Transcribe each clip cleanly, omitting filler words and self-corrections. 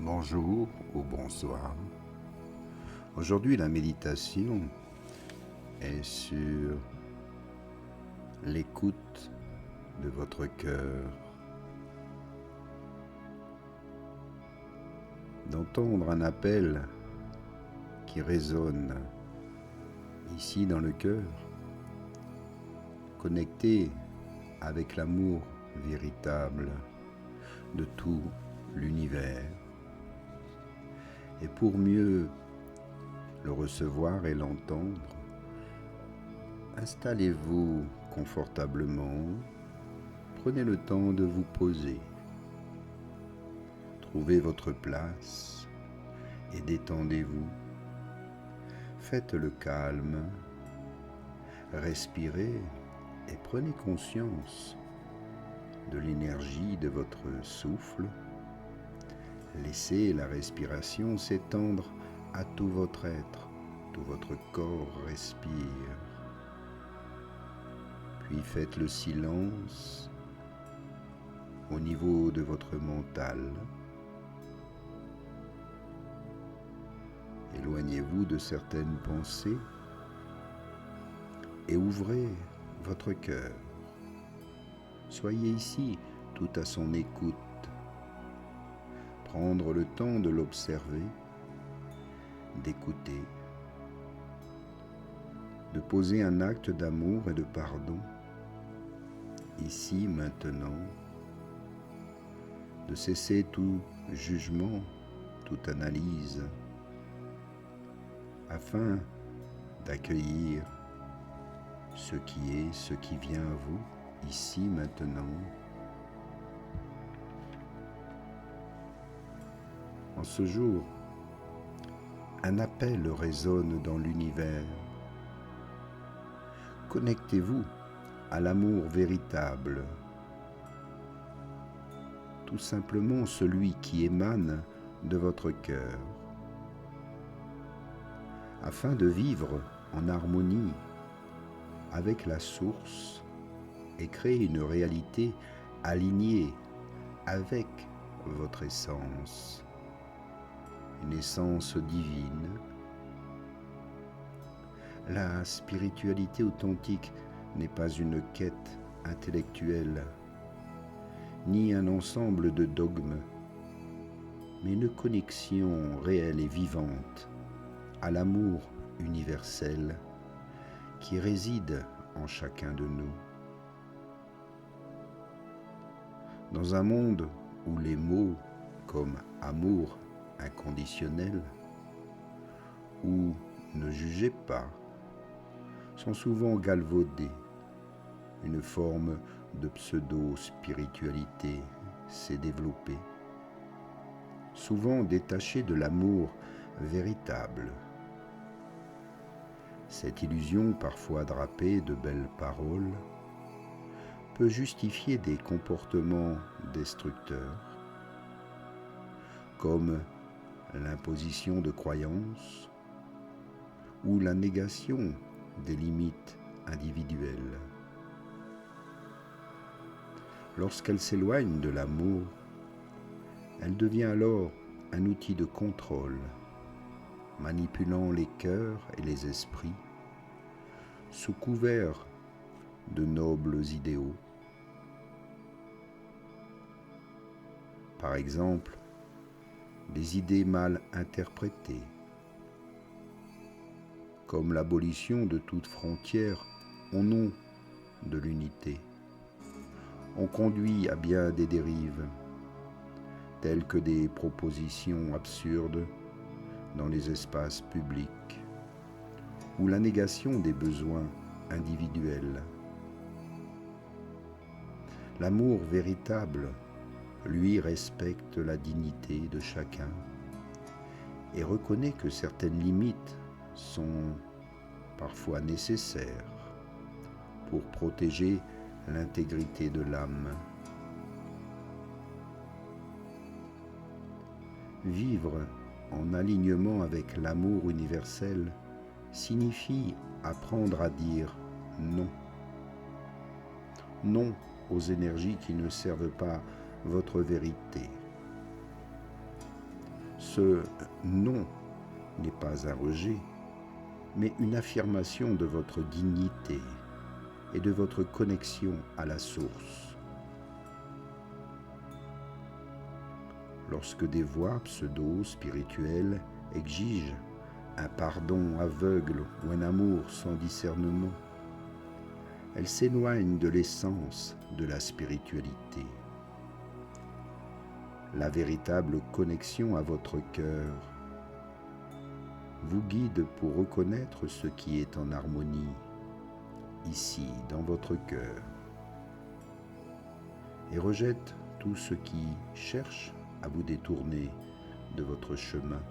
Bonjour ou bonsoir. Aujourd'hui, la méditation est sur l'écoute de votre cœur, d'entendre un appel qui résonne ici dans le cœur, connecté avec l'amour véritable de tout l'univers. Et pour mieux le recevoir et l'entendre, installez-vous confortablement, prenez le temps de vous poser, trouvez votre place et détendez-vous. Faites le calme, respirez et prenez conscience de l'énergie de votre souffle. Laissez la respiration s'étendre à tout votre être, tout votre corps respire. Puis faites le silence au niveau de votre mental. Éloignez-vous de certaines pensées et ouvrez votre cœur. Soyez ici tout à son écoute. Prendre le temps de l'observer, d'écouter, de poser un acte d'amour et de pardon, ici, maintenant, de cesser tout jugement, toute analyse, afin d'accueillir ce qui est, ce qui vient à vous, ici, maintenant. En ce jour, un appel résonne dans l'univers. Connectez-vous à l'amour véritable, tout simplement celui qui émane de votre cœur, afin de vivre en harmonie avec la source et créer une réalité alignée avec votre essence, une essence divine. La spiritualité authentique n'est pas une quête intellectuelle, ni un ensemble de dogmes, mais une connexion réelle et vivante à l'amour universel qui réside en chacun de nous. Dans un monde où les mots comme amour inconditionnel ou ne jugez pas sont souvent galvaudés, une forme de pseudo-spiritualité s'est développée, souvent détachée de l'amour véritable. Cette illusion, parfois drapée de belles paroles, peut justifier des comportements destructeurs, comme l'imposition de croyances ou la négation des limites individuelles. Lorsqu'elle s'éloigne de l'amour, elle devient alors un outil de contrôle, manipulant les cœurs et les esprits sous couvert de nobles idéaux. Par exemple, des idées mal interprétées, comme l'abolition de toute frontière au nom de l'unité, ont conduit à bien des dérives, telles que des propositions absurdes dans les espaces publics, ou la négation des besoins individuels. L'amour véritable, lui, respecte la dignité de chacun et reconnaît que certaines limites sont parfois nécessaires pour protéger l'intégrité de l'âme. Vivre en alignement avec l'amour universel signifie apprendre à dire non. Non aux énergies qui ne servent pas votre vérité. Ce non n'est pas un rejet, mais une affirmation de votre dignité et de votre connexion à la source. Lorsque des voix pseudo-spirituelles exigent un pardon aveugle ou un amour sans discernement, elles s'éloignent de l'essence de la spiritualité. La véritable connexion à votre cœur vous guide pour reconnaître ce qui est en harmonie, ici, dans votre cœur, et rejette tout ce qui cherche à vous détourner de votre chemin.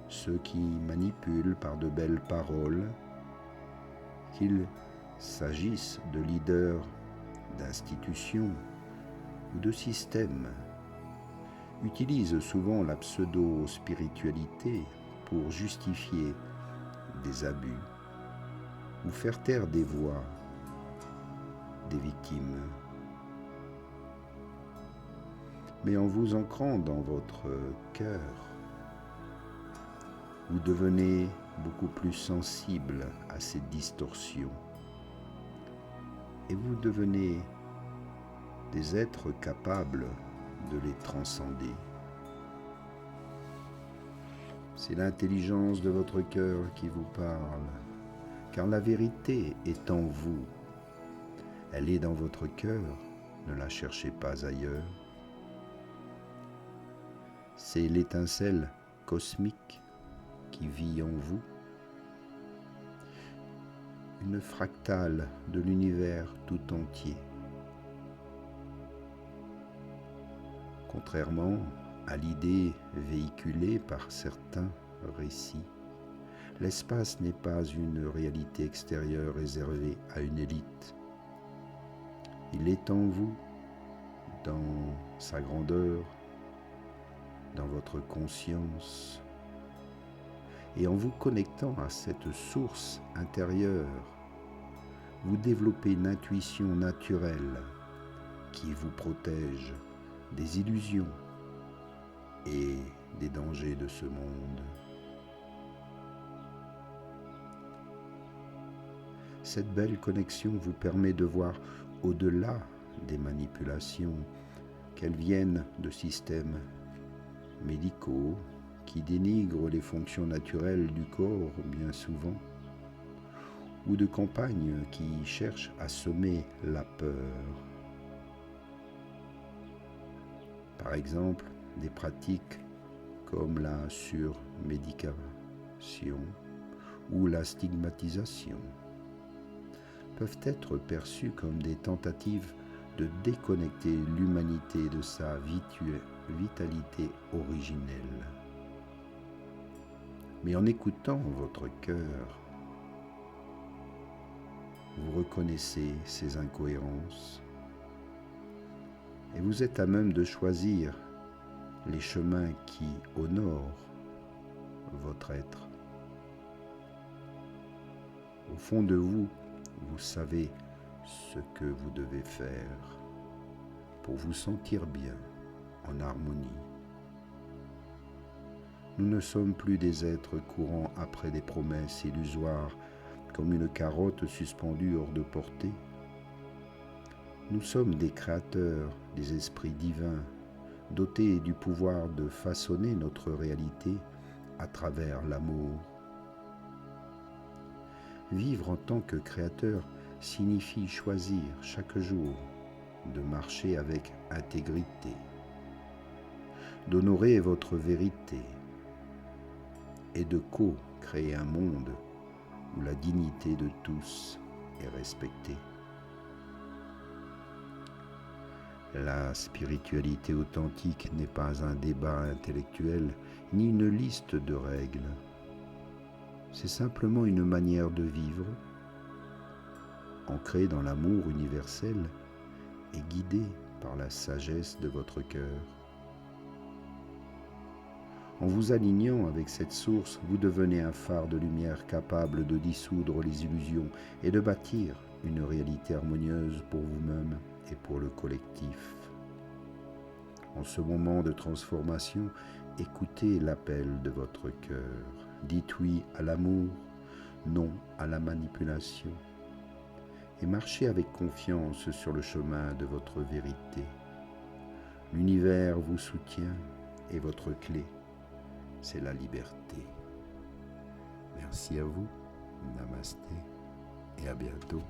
Ceux qui manipulent par de belles paroles, qu'il s'agisse de leaders, d'institutions ou de systèmes, utilisent souvent la pseudo-spiritualité pour justifier des abus ou faire taire des voix des victimes. Mais en vous ancrant dans votre cœur, vous devenez beaucoup plus sensible à ces distorsions et vous devenez des êtres capables de les transcender. C'est l'intelligence de votre cœur qui vous parle, car la vérité est en vous. Elle est dans votre cœur, ne la cherchez pas ailleurs. C'est l'étincelle cosmique qui vit en vous, une fractale de l'univers tout entier. Contrairement à l'idée véhiculée par certains récits, l'espace n'est pas une réalité extérieure réservée à une élite. Il est en vous, dans sa grandeur, dans votre conscience. Et en vous connectant à cette source intérieure, vous développez une intuition naturelle qui vous protège des illusions et des dangers de ce monde. Cette belle connexion vous permet de voir au-delà des manipulations, qu'elles viennent de systèmes médicaux qui dénigrent les fonctions naturelles du corps bien souvent, ou de campagnes qui cherchent à semer la peur. Par exemple, des pratiques comme la surmédication ou la stigmatisation peuvent être perçues comme des tentatives de déconnecter l'humanité de sa vitalité originelle. Mais en écoutant votre cœur, vous reconnaissez ces incohérences et vous êtes à même de choisir les chemins qui honorent votre être. Au fond de vous, vous savez ce que vous devez faire pour vous sentir bien, en harmonie. Nous ne sommes plus des êtres courant après des promesses illusoires comme une carotte suspendue hors de portée. Nous sommes des créateurs, des esprits divins, dotés du pouvoir de façonner notre réalité à travers l'amour. Vivre en tant que créateur signifie choisir chaque jour de marcher avec intégrité, d'honorer votre vérité et de co-créer un monde où la dignité de tous est respectée. La spiritualité authentique n'est pas un débat intellectuel ni une liste de règles. C'est simplement une manière de vivre, ancrée dans l'amour universel et guidée par la sagesse de votre cœur. En vous alignant avec cette source, vous devenez un phare de lumière capable de dissoudre les illusions et de bâtir une réalité harmonieuse pour vous-même et pour le collectif. En En ce moment de transformation, écoutez l'appel de votre cœur. Dites oui à l'amour, non à la manipulation. Et marchez avec confiance sur le chemin de votre vérité. L'univers vous soutient et votre clé, c'est la liberté. Merci à vous, namasté et à bientôt.